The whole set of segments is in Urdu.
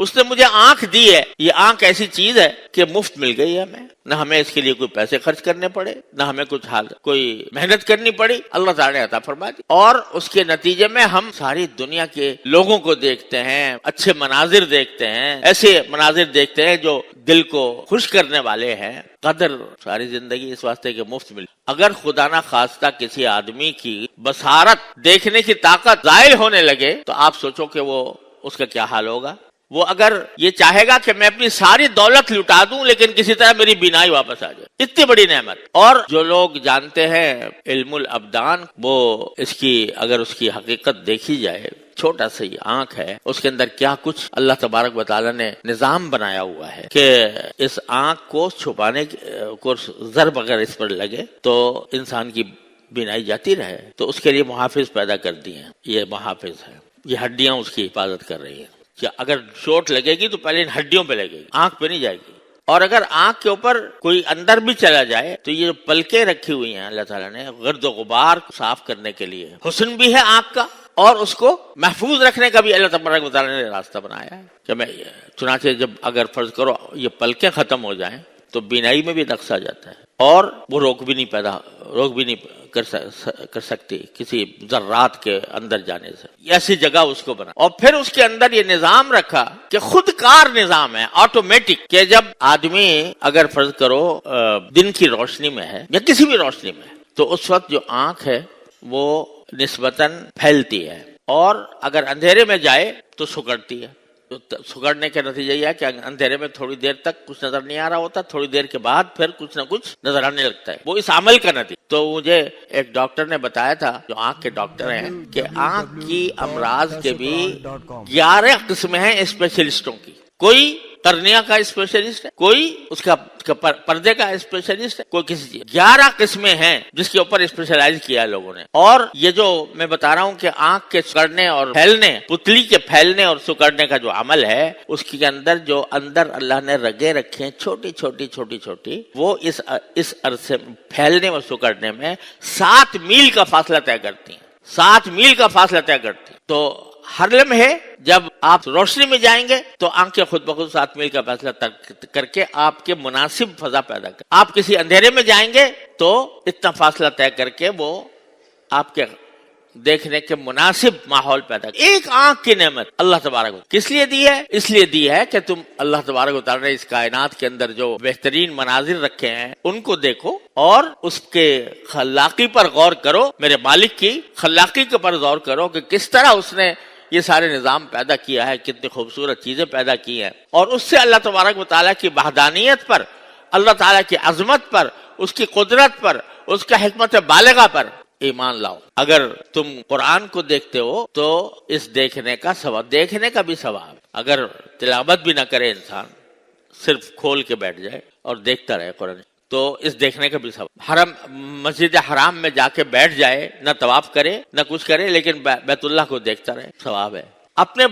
اس نے مجھے آنکھ دی ہے، یہ آنکھ ایسی چیز ہے کہ مفت مل گئی ہے ہمیں، نہ ہمیں اس کے لیے کوئی پیسے خرچ کرنے پڑے، نہ ہمیں کوئی محنت کرنی پڑی، اللہ تعالیٰ نے عطا فرما دی، اور اس کے نتیجے میں ہم ساری دنیا کے لوگوں کو دیکھتے ہیں، اچھے مناظر دیکھتے ہیں، ایسے مناظر دیکھتے ہیں جو دل کو خوش کرنے والے ہیں۔ قدر ساری زندگی اس واسطے کہ مفت مل، اگر خدا نہ خواستہ کسی آدمی کی بصارت دیکھنے کی طاقت زائل ہونے لگے تو آپ سوچو کہ وہ اس کا کیا حال ہوگا۔ وہ اگر یہ چاہے گا کہ میں اپنی ساری دولت لٹا دوں لیکن کسی طرح میری بینائی واپس آ جائے، اتنی بڑی نعمت۔ اور جو لوگ جانتے ہیں علم الابدان، وہ اس کی اگر اس کی حقیقت دیکھی جائے، چھوٹا سا یہ آنکھ ہے، اس کے اندر کیا کچھ اللہ تبارک و تعالیٰ نے نظام بنایا ہوا ہے کہ اس آنکھ کو چھپانے کو ضرب اگر اس پر لگے تو انسان کی بینائی جاتی رہے، تو اس کے لیے محافظ پیدا کر دی ہیں۔ یہ محافظ ہے، یہ ہڈیاں اس کی حفاظت کر رہی ہیں کہ اگر چوٹ لگے گی تو پہلے ان ہڈیوں پہ لگے گی، آنکھ پہ نہیں جائے گی۔ اور اگر آنکھ کے اوپر کوئی اندر بھی چلا جائے تو یہ جو پلکیں رکھی ہوئی ہیں اللہ تعالیٰ نے گرد و غبار صاف کرنے کے لیے، حسن بھی ہے آنکھ کا اور اس کو محفوظ رکھنے کا بھی اللہ تبارک و تعالیٰ نے راستہ بنایا ہے کہ میں چنانچہ جب اگر فرض کرو یہ پلکیں ختم ہو جائیں تو بینائی میں بھی نقص آ جاتا ہے، اور وہ روک بھی نہیں کر سکتی کسی ذرات کے اندر جانے سے، ایسی جگہ اس کو بنا۔ اور پھر اس کے اندر یہ نظام رکھا کہ خود کار نظام ہے، آٹومیٹک، کہ جب آدمی اگر فرض کرو دن کی روشنی میں ہے یا کسی بھی روشنی میں ہے تو اس وقت جو آنکھ ہے وہ نسبتاً پھیلتی ہے، اور اگر اندھیرے میں جائے تو سکڑتی ہے۔ تو سکڑنے کا نتیجہ یہ ہے کہ اندھیرے میں تھوڑی دیر تک کچھ نظر نہیں آ رہا ہوتا، تھوڑی دیر کے بعد پھر کچھ نہ کچھ نظر آنے لگتا ہے، وہ اس عمل کا نتیجہ۔ تو مجھے ایک ڈاکٹر نے بتایا تھا، جو آنکھ کے ڈاکٹر ہیں، کہ آنکھ کی امراض کے بھی 11 قسمیں ہیں اسپیشلسٹوں کی۔ کوئی کرنیا کا اسپیشلسٹ ہے، کوئی اس کا پردے کا اسپیشلسٹ ہے، کوئی کسی چیز۔ 11 قسمیں ہیں جس کے اوپر اسپیشلائز کیا ہے لوگوں نے۔ اور یہ جو میں بتا رہا ہوں کہ آنکھ کے سکڑنے اور پھیلنے، پتلی کے پھیلنے اور سکڑنے کا جو عمل ہے، اس کے اندر جو اللہ نے رگیں رکھے ہیں چھوٹی چھوٹی، وہ اس عرصے پھیلنے اور سکڑنے میں 7 میل کا فاصلہ طے کرتی ہیں، 7 میل کا فاصلہ طے کرتی ہیں۔ تو ہر لمحے جب آپ روشنی میں جائیں گے تو آنکھیں خود بخود 7 میل کا فاصلہ کر کے آپ کے مناسب فضا پیدا کر، آپ کسی اندھیرے میں جائیں گے تو اتنا فاصلہ طے کر کے وہ آپ کے دیکھنے کے مناسب ماحول پیدا کر۔ ایک آنکھ کی نعمت اللہ تبارک کس لیے دی ہے؟ اس لیے دی ہے کہ تم اللہ تبارک و تعالیٰ نے اس کائنات کے اندر جو بہترین مناظر رکھے ہیں ان کو دیکھو اور اس کے خلاقی پر غور کرو، میرے مالک کی خلاقی کے پر غور کرو کہ کس طرح اس نے یہ سارے نظام پیدا کیا ہے، کتنی خوبصورت چیزیں پیدا کی ہیں، اور اس سے اللہ تبارک و تعالیٰ کی وحدانیت پر، اللہ تعالیٰ کی عظمت پر، اس کی قدرت پر، اس کا حکمت بالغہ پر ایمان لاؤ۔ اگر تم قرآن کو دیکھتے ہو تو اس دیکھنے کا ثواب، دیکھنے کا بھی ثواب، اگر تلاوت بھی نہ کرے انسان، صرف کھول کے بیٹھ جائے اور دیکھتا رہے قرآن، تو اس دیکھنے کا بھی ثواب۔ مسجد حرام میں جا کے بیٹھ جائے، نہ طواف کرے نہ کچھ کرے لیکن بیت اللہ کو دیکھتا رہے، ثواب ہے۔ اپنے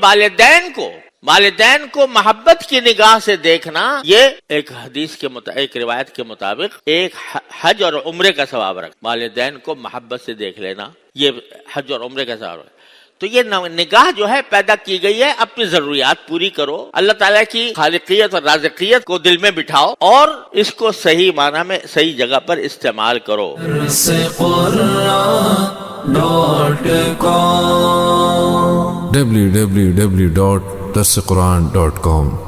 والدین کو محبت کی نگاہ سے دیکھنا، یہ ایک حدیث کے ایک روایت کے مطابق ایک حج اور عمرے کا ثواب رکھ، والدین کو محبت سے دیکھ لینا، یہ حج اور عمرے کا ثواب رکھ۔ تو یہ نگاہ جو ہے پیدا کی گئی ہے، اپنی ضروریات پوری کرو، اللہ تعالیٰ کی خالقیت اور رازقیت کو دل میں بٹھاؤ اور اس کو صحیح معنی میں صحیح جگہ پر استعمال کرو۔ www.darsequran.com